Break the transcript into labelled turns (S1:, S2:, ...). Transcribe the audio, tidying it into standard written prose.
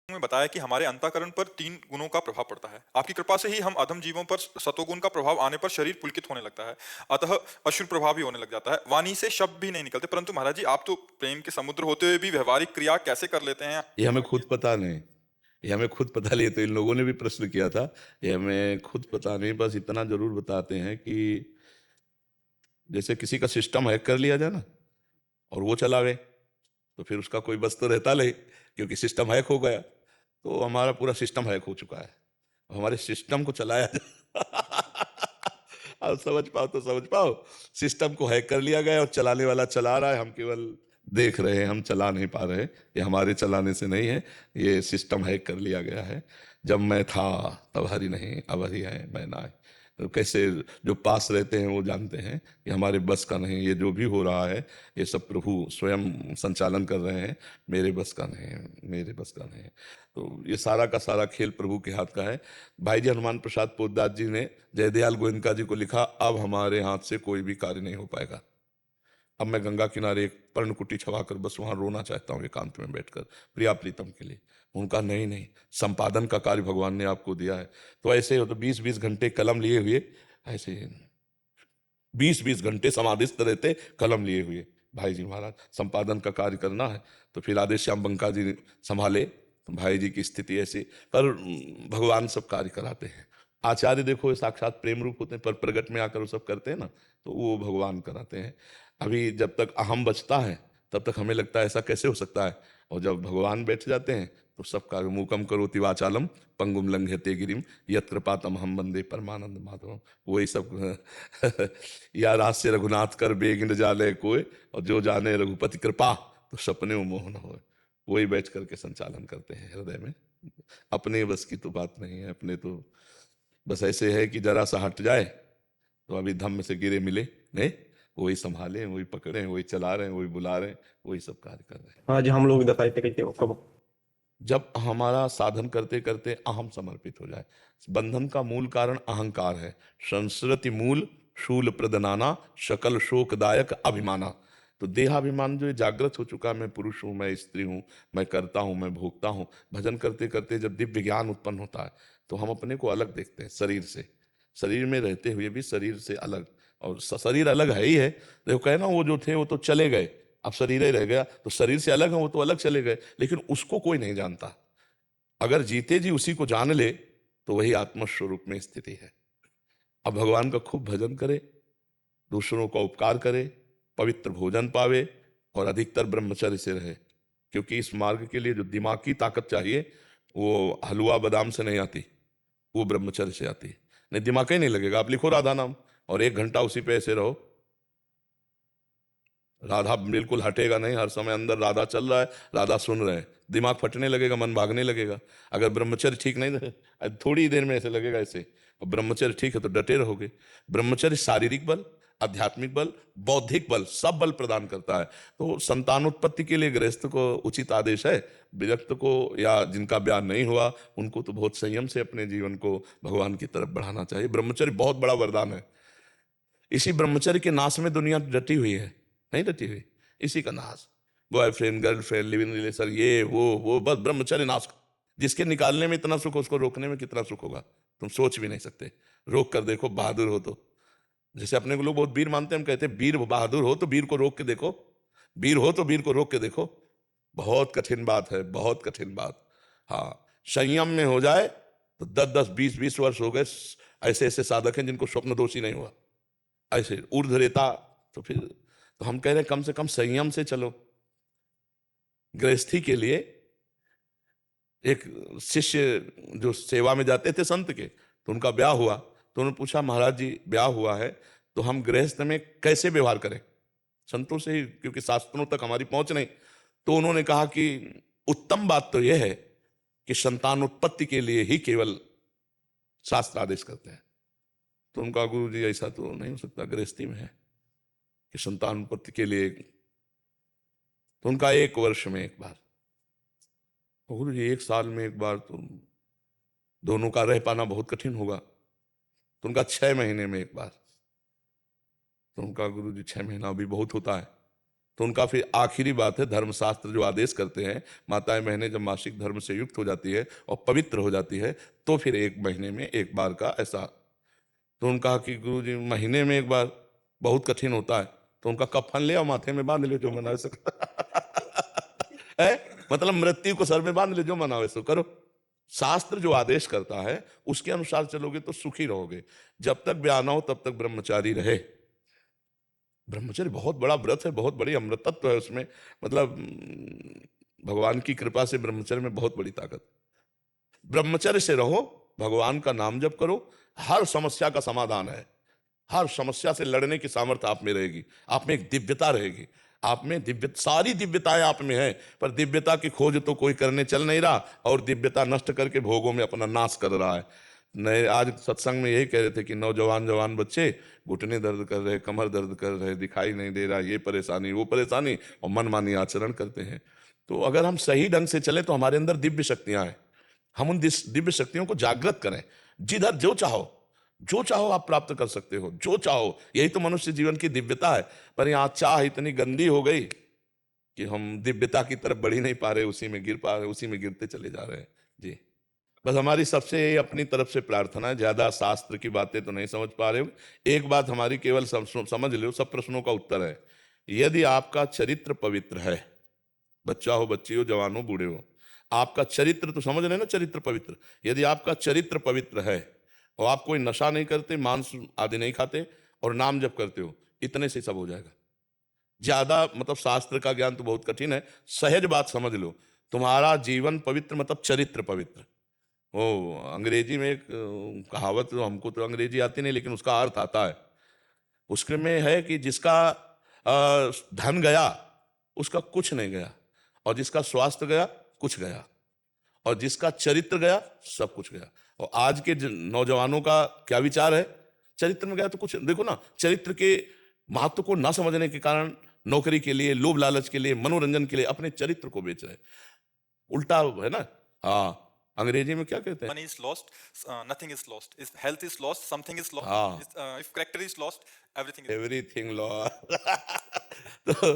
S1: में बताया कि हमारे अंतःकरण पर 3 गुणों का प्रभाव पड़ता है। आपकी कृपा से ही हम अधम जीवों पर सतोगुण का प्रभाव आने पर शरीर पुलकित होने लगता है। अतः अशुभ प्रभाव भी होने लग जाता है। वाणी से शब्द भी नहीं निकलते, परंतु महाराज जी आप तो प्रेम के समुद्र होते हुए भी व्यवहारिक क्रिया कैसे कर लेते हैं?
S2: ये हमें
S1: बताइए।
S2: खुद पता नहीं। ये हमें खुद पता नहीं, तो इन लोगों ने भी प्रश्न किया था। ये हमें खुद पता नहीं, बस इतना ज़रूर बताते हैं कि जैसे किसी का सिस्टम हैक कर लिया जाए ना और वो चला गए, तो फिर उसका कोई बस तो रहता नहीं, क्योंकि सिस्टम हैक हो गया। तो हमारा पूरा सिस्टम हैक हो चुका है। हमारे सिस्टम को चलाया आप समझ पाओ तो समझ पाओ। सिस्टम को हैक कर लिया गया और चलाने वाला चला रहा है, हम केवल देख रहे हैं, हम चला नहीं पा रहे। ये हमारे चलाने से नहीं है, ये सिस्टम हैक कर लिया गया है। जब मैं था तब हरि नहीं, अब हरि है मैं ना। तो कैसे जो पास रहते हैं वो जानते हैं कि हमारे बस का नहीं, ये जो भी हो रहा है ये सब प्रभु स्वयं संचालन कर रहे हैं। मेरे बस का नहीं है, मेरे बस का नहीं है। तो ये सारा का सारा खेल प्रभु के हाथ का है। भाई जी हनुमान प्रसाद पोद्दार जी ने जयदयाल गोयनका जी को लिखा, अब हमारे हाथ से कोई भी कार्य नहीं हो पाएगा। अब मैं गंगा किनारे एक पर्णकुटी छवाकर बस वहां रोना चाहता हूँ एकांत में बैठकर, प्रिया प्रीतम के लिए। उनका नहीं नहीं, संपादन का कार्य भगवान ने आपको दिया है। तो ऐसे हो तो 20-20 घंटे कलम लिए हुए, ऐसे 20-20 घंटे समाधिस्थ रहते कलम लिए हुए। भाई जी महाराज संपादन का कार्य करना है, तो फिर आदेश श्याम बंका जी संभाले। तो भाई जी की स्थिति ऐसी, पर भगवान सब कार्य कराते हैं। आचार्य देखो ये साक्षात प्रेम रूप होते हैं, पर प्रगट में आकर वो सब करते हैं ना, तो वो भगवान कराते हैं। अभी जब तक अहम बचता है तब तक हमें लगता है ऐसा कैसे हो सकता है, और जब भगवान बैठ जाते हैं तो सबका मूकम करोति वाचालम पंगुम लंघयते गिरिम यत् कृपातम हम वंदे परमानंद माधवम। वही सब या रास्य रघुनाथ कर बेग न जाले कोय, और जो जाने रघुपति कृपा तो सपने मोह न होए। वही बैठ करके संचालन करते हैं हृदय में। अपने बस की तो बात नहीं है, अपने तो बस ऐसे है कि जरा सा हट जाए तो अभी धम्म से गिरे मिले नहीं, वही संभाले, वही पकड़े, वही चला रहे हैं, वही बुला रहे हैं, वही सब कार्य कर रहे हैं।
S3: हाँ जी, हम लोग भी दफाइते कहते हो कब।
S2: जब हमारा साधन करते करते अहम समर्पित हो जाए। बंधन का मूल कारण अहंकार है। संस्कृति मूल शूल प्रदनाना शकल शोकदायक अभिमाना। तो देहाभिमान जो जागृत हो चुका, मैं पुरुष हूं, मैं स्त्री हूं, मैं करता हूं, मैं भोगता हूं। भजन करते करते जब दिव्य ज्ञान उत्पन्न होता है तो हम अपने को अलग देखते हैं शरीर से। शरीर में रहते हुए भी शरीर से अलग, और शरीर अलग है ही है। देखो कहे ना, वो जो थे वो तो चले गए, अब शरीर ही रह गया, तो शरीर से अलग है, वो तो अलग चले गए, लेकिन उसको कोई नहीं जानता। अगर जीते जी उसी को जान ले तो वही आत्मस्वरूप में स्थिति है। अब भगवान का खूब भजन करे, दूसरों का उपकार करे, पवित्र भोजन पावे, और अधिकतर ब्रह्मचर्य से रहे। क्योंकि इस मार्ग के लिए जो दिमाग की ताकत चाहिए वो हलवा बादाम से नहीं आती, वो ब्रह्मचर्य से आती है। नहीं दिमाग ही नहीं लगेगा। आप लिखो राधा नाम और 1 घंटा उसी पे ऐसे रहो, राधा बिल्कुल हटेगा नहीं, हर समय अंदर राधा चल रहा है, राधा सुन रहे हैं, दिमाग फटने लगेगा, मन भागने लगेगा। अगर ब्रह्मचर्य ठीक नहीं रहे, थोड़ी देर में ऐसे लगेगा ऐसे, और ब्रह्मचर्य ठीक है तो डटे रहोगे। ब्रह्मचर्य शारीरिक बल, आध्यात्मिक बल, बौद्धिक बल, सब बल प्रदान करता है। तो संतानोत्पत्ति के लिए गृहस्थ को उचित आदेश है। विरक्त को या जिनका ब्याह नहीं हुआ उनको तो बहुत संयम से अपने जीवन को भगवान की तरफ बढ़ाना चाहिए। ब्रह्मचर्य बहुत बड़ा वरदान है। इसी ब्रह्मचर्य के नाश में दुनिया डटी हुई है, नहीं डटी हुई, इसी का नाश। बॉयफ्रेंड गर्लफ्रेंड लिविंग रिलेशन, ये वो बस ब्रह्मचर्य नाश। जिसके निकालने में इतना सुख, उसको रोकने में कितना सुख होगा तुम सोच भी नहीं सकते। रोक कर देखो, बहादुर हो तो। जैसे अपने को लोग बहुत वीर मानते हैं, हम कहते हैं वीर बहादुर हो तो वीर को रोक के देखो, वीर हो तो वीर को रोक के देखो। बहुत कठिन बात है, बहुत कठिन बात। हाँ, संयम में हो जाए तो 10-10 20-20 वर्ष हो गए, ऐसे ऐसे साधक हैं जिनको स्वप्न दोषी नहीं हुआ, ऐसे ऊर्ध्व रेता। तो फिर तो हम कह रहे हैं कम से कम संयम से चलो। गृहस्थी के लिए एक शिष्य जो सेवा में जाते थे संत के, तो उनका ब्याह हुआ, तो उन्होंने पूछा महाराज जी ब्याह हुआ है तो हम गृहस्थ में कैसे व्यवहार करें, संतों से ही, क्योंकि शास्त्रों तक हमारी पहुंच नहीं। तो उन्होंने कहा कि उत्तम बात तो यह है कि संतान उत्पत्ति के लिए ही केवल शास्त्र आदेश करते हैं। तो उनका गुरु जी ऐसा तो नहीं हो सकता, गृहस्थी में है कि संतान उत्पत्ति के लिए। तो उनका 1 वर्ष में एक बार, तो गुरु जी 1 साल में एक बार तो दोनों का रह पाना बहुत कठिन होगा। तो उनका 6 महीने में एक बार। तो उनका गुरु जी 6 महीना भी बहुत होता है। तो उनका फिर आखिरी बात है, धर्मशास्त्र जो आदेश करते हैं, माताएं बहनें जब मासिक धर्म से युक्त हो जाती है और पवित्र हो जाती है तो फिर 1 महीने में एक बार का ऐसा। तो उनका कहा कि गुरु जी महीने में एक बार बहुत कठिन होता है, तो उनका कफन ले और माथे में बांध ले, जो मना सका है, मतलब मृत्यु को सर में बांध ले, जो मना वैसो करो। शास्त्र जो आदेश करता है उसके अनुसार चलोगे तो सुखी रहोगे। जब तक ब्याह ना हो तब तक ब्रह्मचारी रहे। ब्रह्मचर्य बहुत बड़ा व्रत है, बहुत बड़ी अमृतत्व है उसमें, मतलब भगवान की कृपा से ब्रह्मचर्य में बहुत बड़ी ताकत। ब्रह्मचर्य से रहो, भगवान का नाम जप करो, हर समस्या का समाधान है। हर समस्या से लड़ने की सामर्थ्य आप में रहेगी, आप में एक दिव्यता रहेगी, आप में दिव्य, सारी दिव्यताएं आप में है, पर दिव्यता की खोज तो कोई करने चल नहीं रहा और दिव्यता नष्ट करके भोगों में अपना नाश कर रहा है। नए आज सत्संग में यही कह रहे थे कि नौजवान जवान बच्चे घुटने दर्द कर रहे, कमर दर्द कर रहे, दिखाई नहीं दे रहा, ये परेशानी वो परेशानी, और मनमानी आचरण करते हैं। तो अगर हम सही ढंग से चले तो हमारे अंदर दिव्य शक्तियां हैं, हम उन दिव्य शक्तियों को जागृत करें। जिधर जो चाहो आप प्राप्त कर सकते हो, जो चाहो, यही तो मनुष्य जीवन की दिव्यता है। पर यहाँ चाह इतनी गंदी हो गई कि हम दिव्यता की तरफ बढ़ ही नहीं पा रहे, उसी में गिर पा रहे, उसी में गिरते चले जा रहे हैं जी। बस हमारी सबसे अपनी तरफ से प्रार्थना है, ज्यादा शास्त्र की बातें तो नहीं समझ पा रहे हो। एक बात हमारी केवल समझ लो, सब प्रश्नों का उत्तर है। यदि आपका चरित्र पवित्र है, बच्चा हो, बच्ची हो, जवान हो, बूढ़े हो, आपका चरित्र तो समझ रहे ना, चरित्र पवित्र। यदि आपका चरित्र पवित्र है और आप कोई नशा नहीं करते, मांस आदि नहीं खाते और नाम जप करते हो, इतने से सब हो जाएगा। ज्यादा मतलब शास्त्र का ज्ञान तो बहुत कठिन है, सहज बात समझ लो, तुम्हारा जीवन पवित्र मतलब चरित्र पवित्र। ओ अंग्रेजी में एक कहावत, हमको तो अंग्रेजी आती नहीं लेकिन उसका अर्थ आता है। उसके में है कि जिसका धन गया उसका कुछ नहीं गया, और जिसका स्वास्थ्य गया कुछ गया, और जिसका चरित्र गया सब कुछ गया। और आज के नौजवानों का क्या विचार है, चरित्र में गया तो कुछ, देखो ना, चरित्र के महत्व को ना समझने के कारण नौकरी के लिए, लोभ लालच के लिए, मनोरंजन के लिए अपने चरित्र को बेच रहे हैं। उल्टा है ना। हाँ, अंग्रेजी में क्या कहते हैं,
S1: money is lost, nothing is lost. If health is lost, something is lost.
S2: हाँ,
S1: If character is lost, everything is
S2: everything law तो